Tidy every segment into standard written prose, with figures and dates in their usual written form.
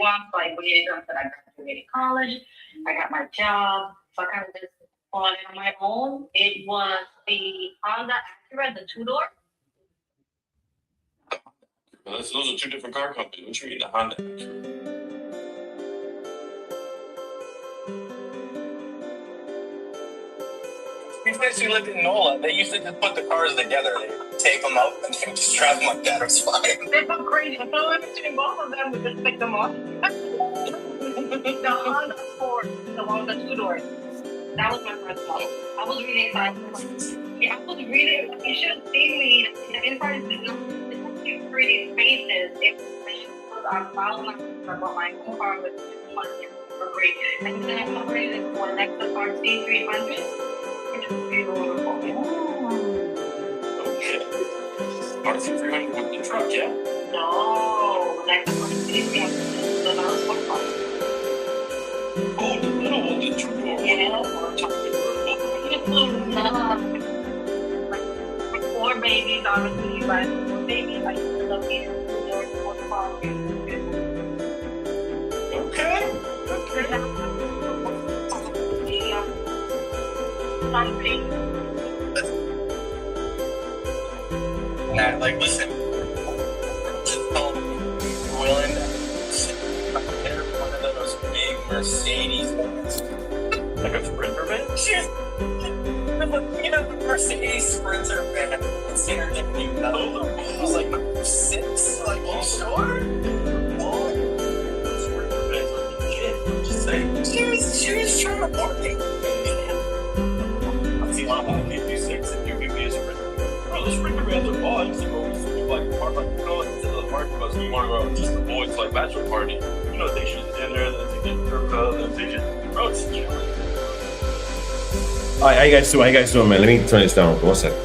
want. So I waited until I graduated college. I got my job. So I kind of just bought it on my own. It was the Honda Acura, the two-door. Those are two different car companies. What you mean, the Honda? These guys who lived in NOLA, they used to just put the cars together. They tape them up and they just drive them like that. It was fine. They look crazy. So in between both of them, we just pick them up. The Honda Accord, the one with the two doors. That was my first model. I was really excited. Yeah, I was really. You should have seen me. The inside is actually pretty spacious. It was on following my bought my own car with 2 months for free. And then I upgraded it for an Lexus RC300, which was beautiful. Okay. RC300 with the truck, yeah? No, Lexus RC300, the non-sport car. Oh, the little one, the two-door. Yeah. Like 4 babies, obviously, but 4 babies, I used to love these two-door sport cars. Okay. Something. Nah, like, listen, just don't be willing to sit there one of those big Mercedes ones. Like a Sprinter van? You know, the Mercedes Sprinter van. It's internet, you know. It was like 6, like, you sure? Sprinter vans are legit. Just saying. She was trying to market. I see, I'm gonna give you 6 and you give me a Sprinter. Bro, the Sprinter vans are bought. You go like park, like go into the park because we want to go just the boys like bachelor party. You know, they should dinner, then they get haircut, then they just bro, it's chilling. How you guys doing, man? Let me turn this down for 1 second.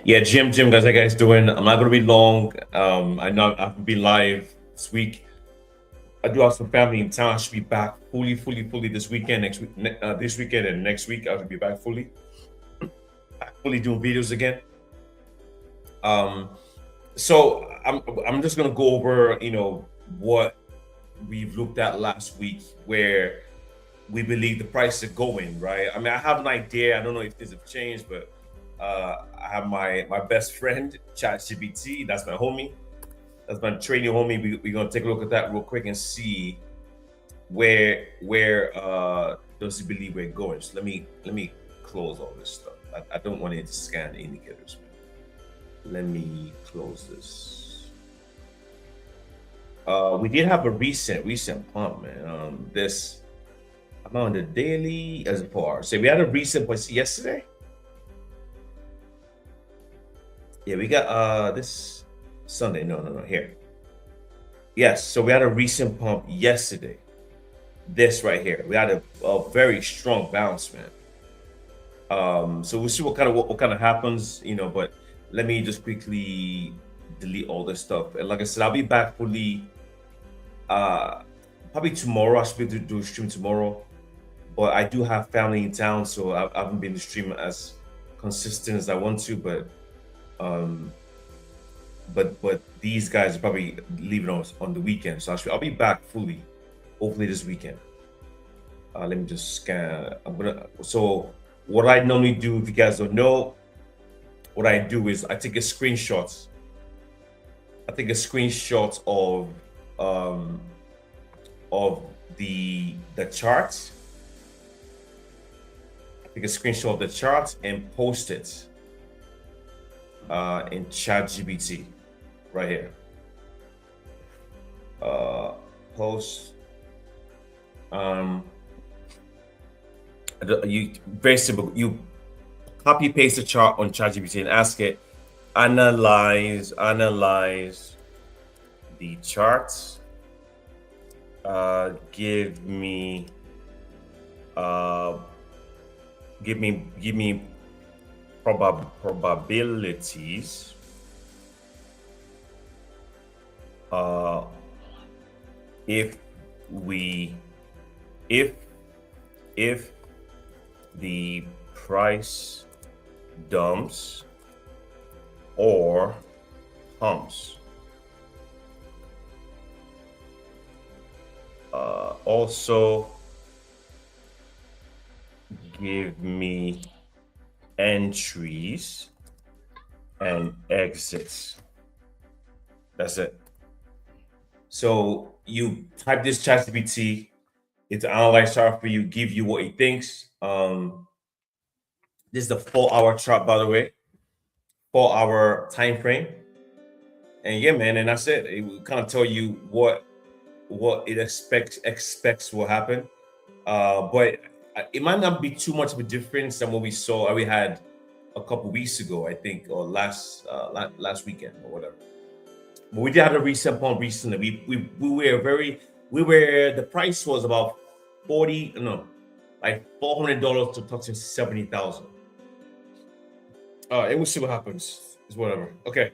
Yeah, Jim, guys, how you guys doing? I'm not gonna be long. I know I've been live this week. I do have some family in town. I should be back fully this weekend, this weekend and next week. I should be back fully doing videos again. So I'm just gonna go over, what we've looked at last week, where we believe the price is going, right? I mean, I have an idea. I don't know if things have changed, but I have my best friend, ChatGPT. That's my homie. That's my trading homie. We're gonna take a look at that real quick and see where does he believe we're going. So let me close all this stuff. I don't want it to scan the indicators, man. Let me close this. We did have a recent pump, man. This I'm on the daily as far. So we had a recent point yesterday. Yeah, we got this Sunday. No, here. Yes, so we had a recent pump yesterday. This right here. We had a very strong bounce, man. So we'll see what kind of happens, but let me just quickly delete all this stuff. And like I said, I'll be back fully probably tomorrow. I should be able to do a stream tomorrow. But I do have family in town, so I haven't been to stream as consistent as I want to, but these guys are probably leaving us on the weekend, so I'll be back fully, hopefully this weekend. Let me just scan. So what I normally do, if you guys don't know, what I do is I take a screenshot. Of the chart. Take a screenshot of the chart and post it in ChatGPT right here. Post. You very simple. You copy paste the chart on ChatGPT and ask it, analyze the charts. Give me probabilities if the price dumps or pumps. Also give me entries and exits. That's it. So you type this ChatGPT, it's analyze chart for you, give you what it thinks. This is the 4-hour chart, by the way, 4-hour time frame. And yeah, man, and that's it. It will kind of tell you what it expects will happen. But it might not be too much of a difference than what we saw we had a couple weeks ago, I think, or last weekend or whatever. But we did have a recent pump recently. We were the price was about $400 to touching 70,000. And we'll see what happens. It's whatever. Okay.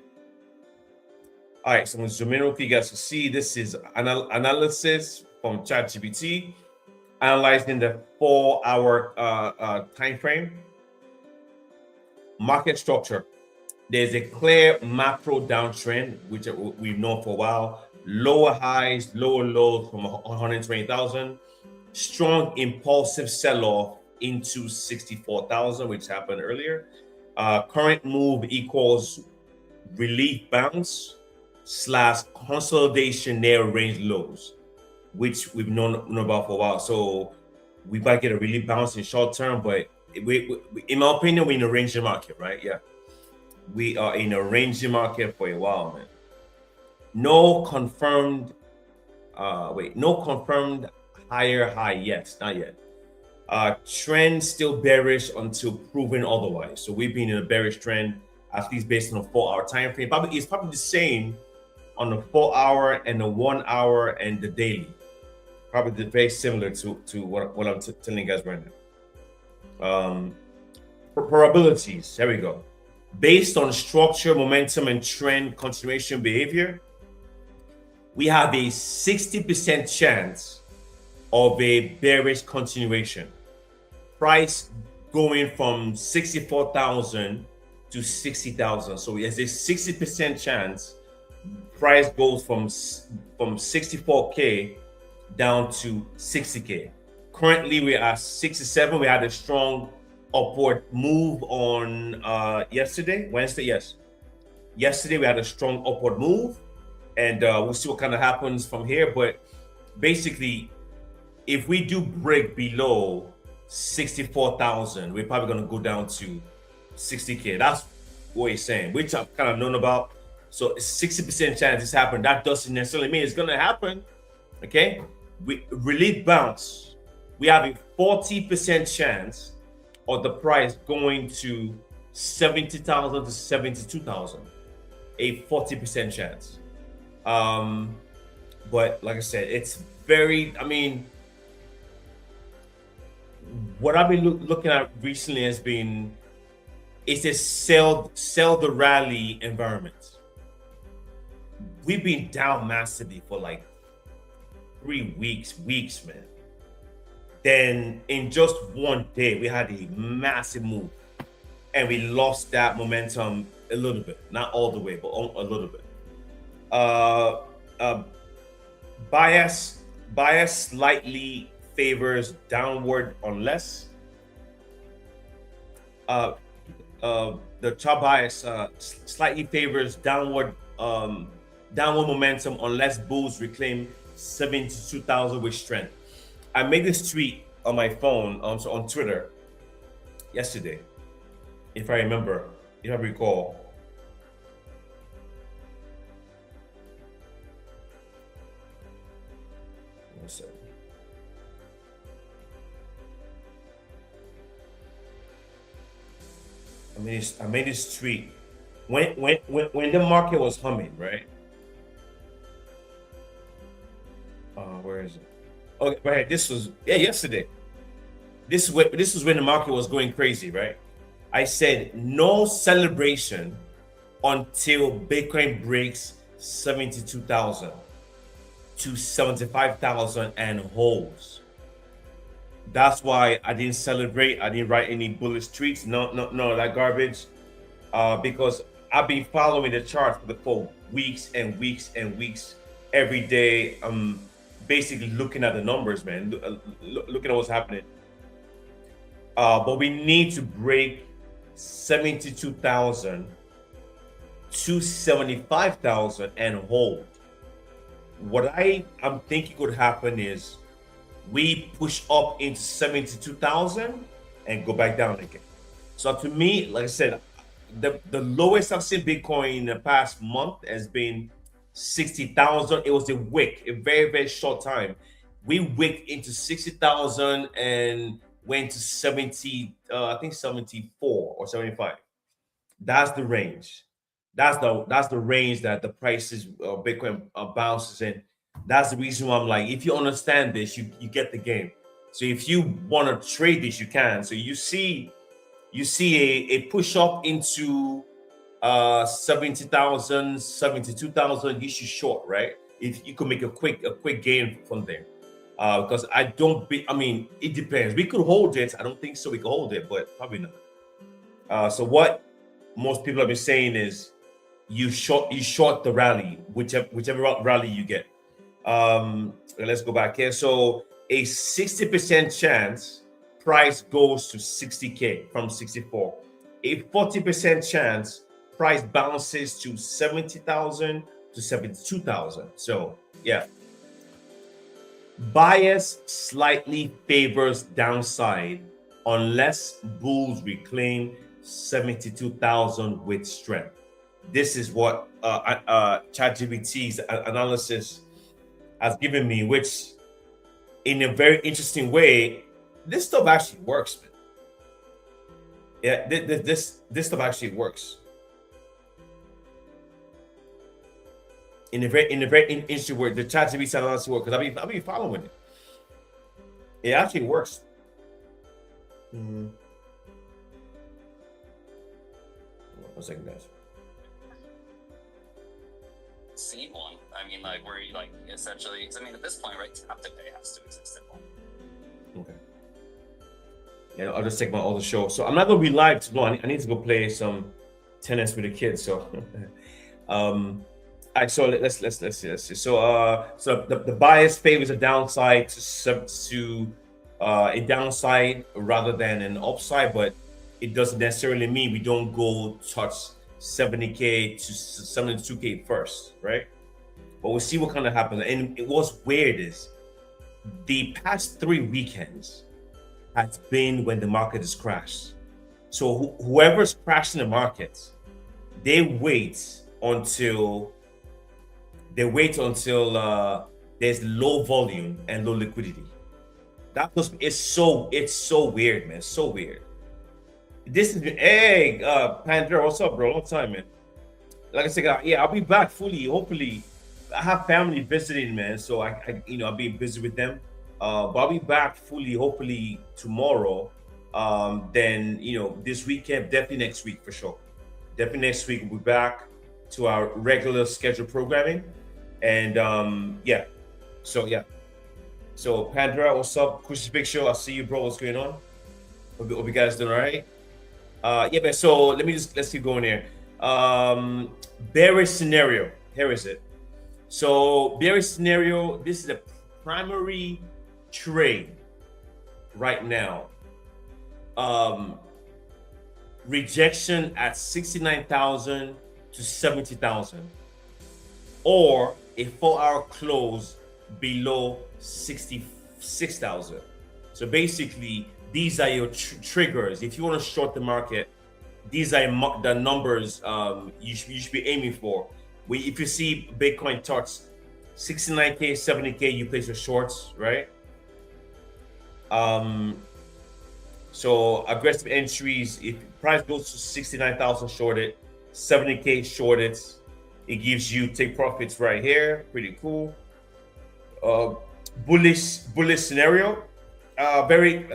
All right, so I'm gonna zoom in real quick. You guys can see this is analysis from ChatGPT, analyzing the 4-hour time frame. Market structure. There's a clear macro downtrend, which we've known for a while. Lower highs, lower lows from 120,000. Strong impulsive sell-off into 64,000, which happened earlier. Current move equals relief bounce / consolidation near range lows, which we've known about for a while. So we might get a relief bounce in short term, but we in my opinion, we're in a ranging market, right? Yeah. We are in a ranging market for a while, man. No confirmed higher high yet, not yet. Trend still bearish until proven otherwise. So we've been in a bearish trend, at least based on a 4-hour time frame. It's probably the same on the 4-hour and the 1-hour and the daily. Probably very similar to what I'm telling you guys right now. Probabilities. There we go. Based on structure, momentum, and trend continuation behavior, we have a 60% chance of a bearish continuation. Price going from 64,000 to 60,000. So there's a 60% chance price goes from 64K down to 60K. Currently, we're at 67. We had a strong upward move on Wednesday. Yes, yesterday we had a strong upward move, and we'll see what kind of happens from here. But basically, if we do break below 64,000, we're probably going to go down to 60K. That's what he's saying, which I've kind of known about. So 60% chance this happened. That doesn't necessarily mean it's going to happen. Okay, relief bounce. We have a 40% chance of the price going to 70,000 to 72,000. A 40% chance. But like I said, it's very. I mean, what I've been looking at recently has been it's a sell the rally environment. We've been down massively for like 3 weeks, man. Then in just one day, we had a massive move, and we lost that momentum a little bit, not all the way, but a little bit. Bias slightly favors downward unless the chart bias slightly favors downward momentum unless bulls reclaim 72,000 with strength. I made this tweet on my phone, so on Twitter yesterday, if I recall. One second. I made this tweet when the market was humming, right? Where is it? Okay, right. This was yesterday. This was when the market was going crazy, right? I said no celebration until Bitcoin breaks 72,000 to 75,000 and holds. That's why I didn't celebrate. I didn't write any bullish tweets. No, that garbage. Because I've been following the chart for weeks and weeks and weeks. Every day, I'm basically looking at the numbers, man. Looking at what's happening. But we need to break 72,000 to 75,000 and hold. What I'm thinking could happen is we push up into 72,000 and go back down again. So to me, like I said, the lowest I've seen Bitcoin in the past month has been 60,000. It was a wick, a very, very short time. We wicked into 60,000 and went to 70, I think 74 or 75. That's the range. That's the range that the prices of Bitcoin bounces in. That's the reason why I'm like, if you understand this, you get the game. So if you want to trade this, you can. So you see a push up into 70,000, 72,000, you should short, right? If you could make a quick gain from there. Because I mean, it depends. We could hold it. I don't think so. We could hold it, but probably not. So what most people have been saying is you short the rally, whichever rally you get. Let's go back here. So a 60% chance price goes to 60K from 64. A 40% chance price bounces to 70,000 to 72,000. So yeah. Bias slightly favors downside unless bulls reclaim 72,000 with strength. This is what ChatGPT's analysis has given me, which in a very interesting way, this stuff actually works, man. Yeah, this stuff actually works. In a very interesting way, the ChatGPT analysis works because I've been following it. It actually works. One second, guys. Seen one. I mean, like, where you, like, essentially, I mean, at this point, right, tap to pay has to exist at all. Okay. Yeah, I'll just take my other show. So I'm not gonna be live tomorrow. I need to go play some tennis with the kids. So, all right, so let's see. So, the bias favors a downside to a downside rather than an upside, but it doesn't necessarily mean we don't go touch 70K to 72K first, right? But we'll see what kind of happens. And what's weird is the past 3 weekends has been when the market has crashed. So whoever's crashing the market, they wait until there's low volume and low liquidity. It's so weird, man. So weird. This is hey, Pandora, what's up, bro? Long time, man. Like I said, yeah, I'll be back fully. Hopefully, I have family visiting, man. So I'll be busy with them. But I'll be back fully, hopefully tomorrow. Then this weekend, definitely next week for sure. Definitely next week we'll be back to our regular scheduled programming. And yeah. So Pandora, what's up? Kush Big Show. I see you, bro. What's going on? Hope you guys doing all right. Yeah, man. So let's keep going here. Bearish scenario. Here is it. So bearish scenario. This is a primary trade right now. Rejection at 69,000 to 70,000, or a 4-hour close below 66,000. So basically, these are your triggers. If you want to short the market, these are the numbers you should be aiming for. If you see Bitcoin touch 69K, 70K, you place your shorts, right? So aggressive entries, if price goes to 69,000 shorted, 70K shorted, it gives you take profits right here. Pretty cool. Bullish scenario. Very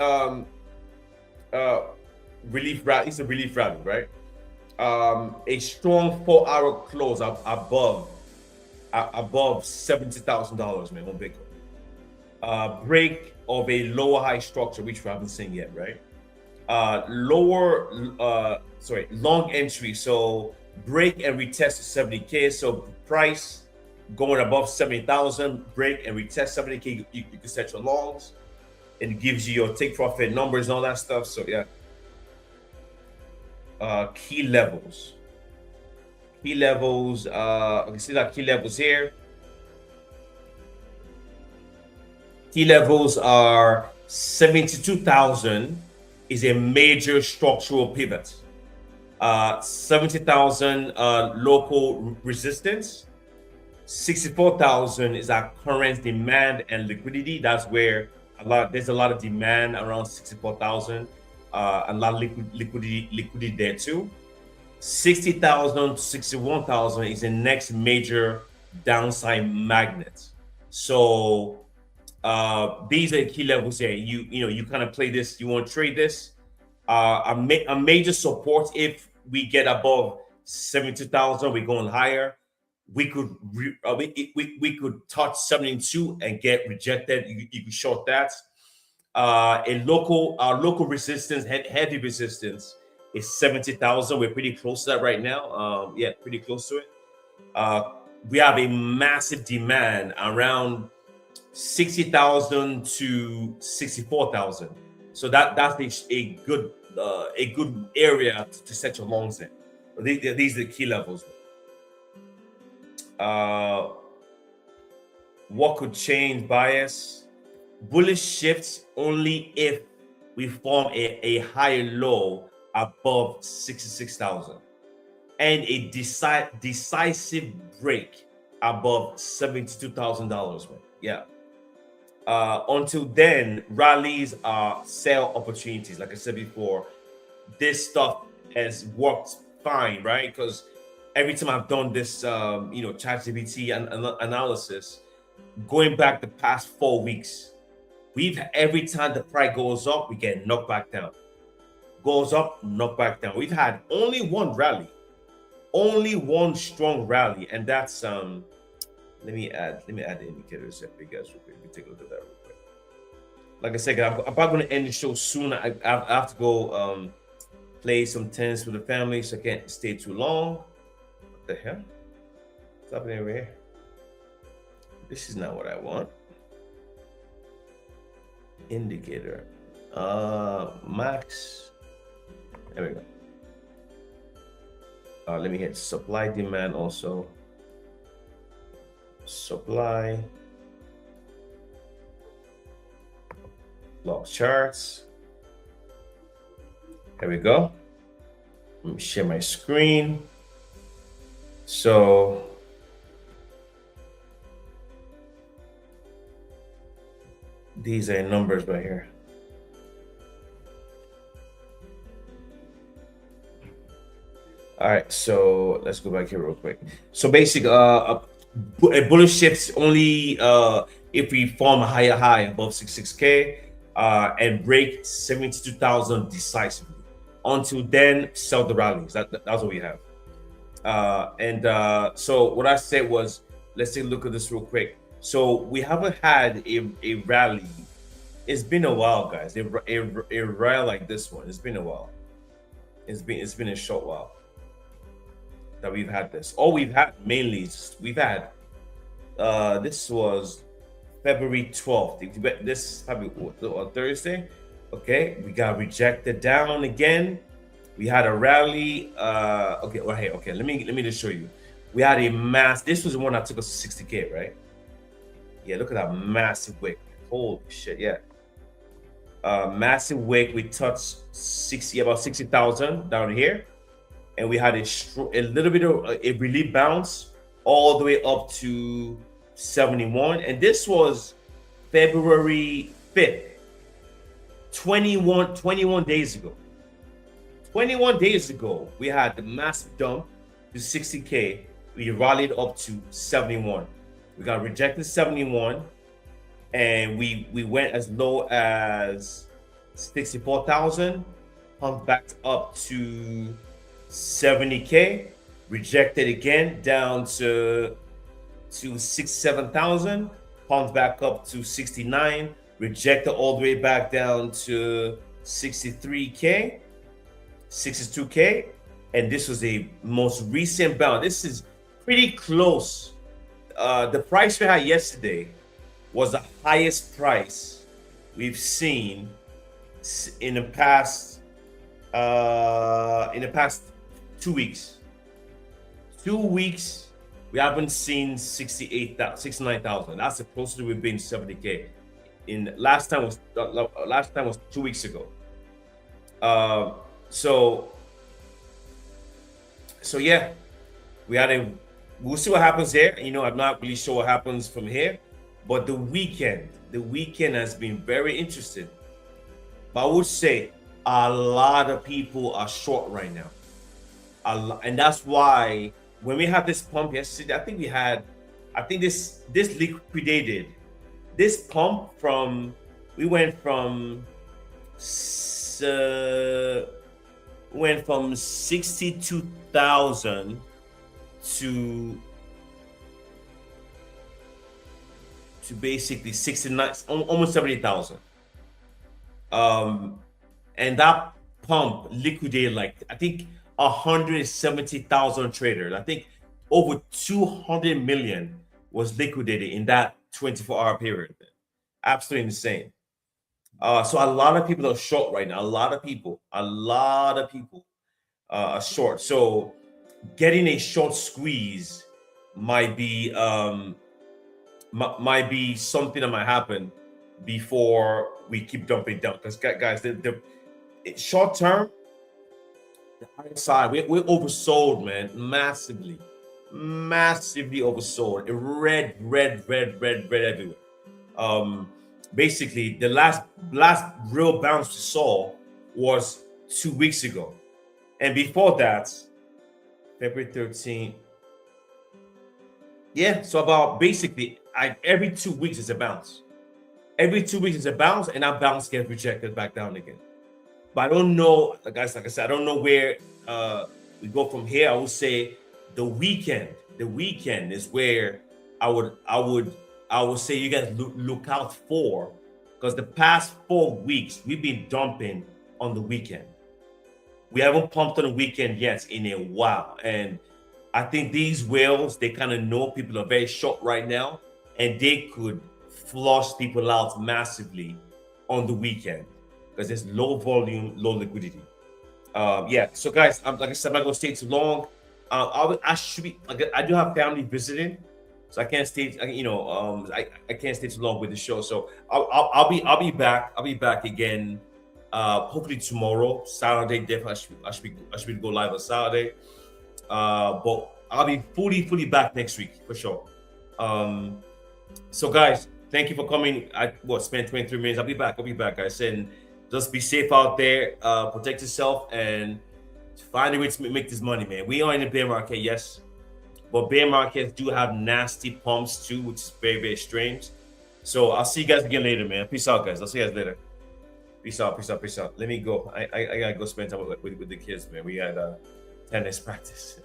relief rally. It's a relief rally, right? A strong 4-hour close above $70,000, man, on Bitcoin. Break of a lower high structure, which we haven't seen yet, right? Long entry. So break and retest to 70K. So price going above 70,000, break and retest 70K, you can set your longs. It gives you your take profit numbers and all that stuff. So yeah. Key levels. Key levels, you can see that key levels here. Key levels are 72,000 is a major structural pivot. 70,000 local resistance. 64,000 is our current demand and liquidity. That's where there's a lot of demand around 64,000. A lot of liquidity there too. 60,000 to 61,000 is the next major downside magnet. So these are the key levels here. You kind of play this. You want to trade this. A major support if we get above 72,000, we're going higher. We could we could touch 72 and get rejected. You can short that. Our local resistance, heavy resistance, is 70,000. We're pretty close to that right now. Yeah, pretty close to it. We have a massive demand around 60,000 to 64,000. So that's a good area to set your longs in. These are the key levels. What could change bias? Bullish shifts only if we form a higher low above 66,000 and a decisive break above $72,000. Yeah. Until then, rallies are sell opportunities. Like I said before, this stuff has worked fine, right? Because every time I've done this, ChatGPT analysis, going back the past 4 weeks, every time the price goes up, we get knocked back down. Goes up, knocked back down. We've had only one rally, only one strong rally, and that's let me add the indicators here for you guys real quick. Let me take a look at that real quick. Like I said, I'm about going to end the show soon. I have to go play some tennis with the family, so I can't stay too long. What the hell? What's happening over here? This is not what I want. Indicator. Max. There we go. Let me hit supply demand also. Supply. Log charts. There we go. Let me share my screen. So these are numbers right here. All right, so let's go back here real quick. So basically, a bullish shifts only if we form a higher high above 66K and break 72,000 decisively. Until then, sell the rallies. That's what we have. So what I said was, let's take a look at this real quick. So we haven't had a rally. It's been a while, guys. A rally like this one. It's been a while. It's been a short while that we've had this. All we've had mainly is we've had this was February 12th. This is probably on Thursday. Okay, we got rejected down again. We had a rally. Okay. Let me just show you. We had a mass. This was the one that took us to 60K, right? Yeah, look at that massive wick. Holy shit, yeah. Massive wick. We touched about 60,000 down here, and we had a little bit of a relief bounce all the way up to 71, and this was February 5th, 21 days ago. 21 days ago, we had the massive dump to 60K. We rallied up to 71. We got rejected 71, and we went as low as 64,000, pumped back up to 70K, rejected again down to 7,000, pumped back up to 69, rejected all the way back down to 63K, 62K, and this was a most recent bounce. This is pretty close. The price we had yesterday was the highest price we've seen in the past 2 weeks. 2 weeks, we haven't seen 69,000. That's the closest we've been to 70K. Last time was 2 weeks ago. So yeah, we'll see what happens here. You know, I'm not really sure what happens from here, but the weekend has been very interesting. But I would say a lot of people are short right now. And that's why when we had this pump yesterday, I think this liquidated. This pump we went from 62,000 to basically 69, almost 70,000. And that pump liquidated like, I think 170,000 traders. I think over 200 million was liquidated in that 24-hour period. Absolutely insane. So a lot of people are short right now. A lot of people are short. So getting a short squeeze might be something that might happen before we keep dumping down. Because guys, the short term, the high side, we're oversold, man, massively oversold. Red everywhere. Basically, the last real bounce we saw was 2 weeks ago, and before that, February 13th. Yeah, so about basically every 2 weeks is a bounce. Every 2 weeks is a bounce, and that bounce gets rejected back down again. But I don't know, guys. Like I said, I don't know where we go from here. I would say the weekend is where I would say you guys look out for, because the past 4 weeks we've been dumping on the weekend. We haven't pumped on the weekend yet in a while, and I think these whales, they kind of know people are very short right now, and they could flush people out massively on the weekend because there's low volume, low liquidity. Yeah. So guys, like I said, I'm not gonna stay too long. I do have family visiting, so I can't stay. I can't stay too long with the show. So I'll be back. I'll be back again. Hopefully tomorrow, Saturday. Definitely, I should go live on Saturday. But I'll be fully back next week for sure. So guys, thank you for coming. I spent 23 minutes. I'll be back, guys. And just be safe out there. Protect yourself and find a way to make this money, man. We are in a bear market, yes, but bear markets do have nasty pumps too, which is very strange. So I'll see you guys again later, man. Peace out, guys. I'll see you guys later. Peace out. Let me go. I gotta go spend time with the kids, man. We had tennis practice.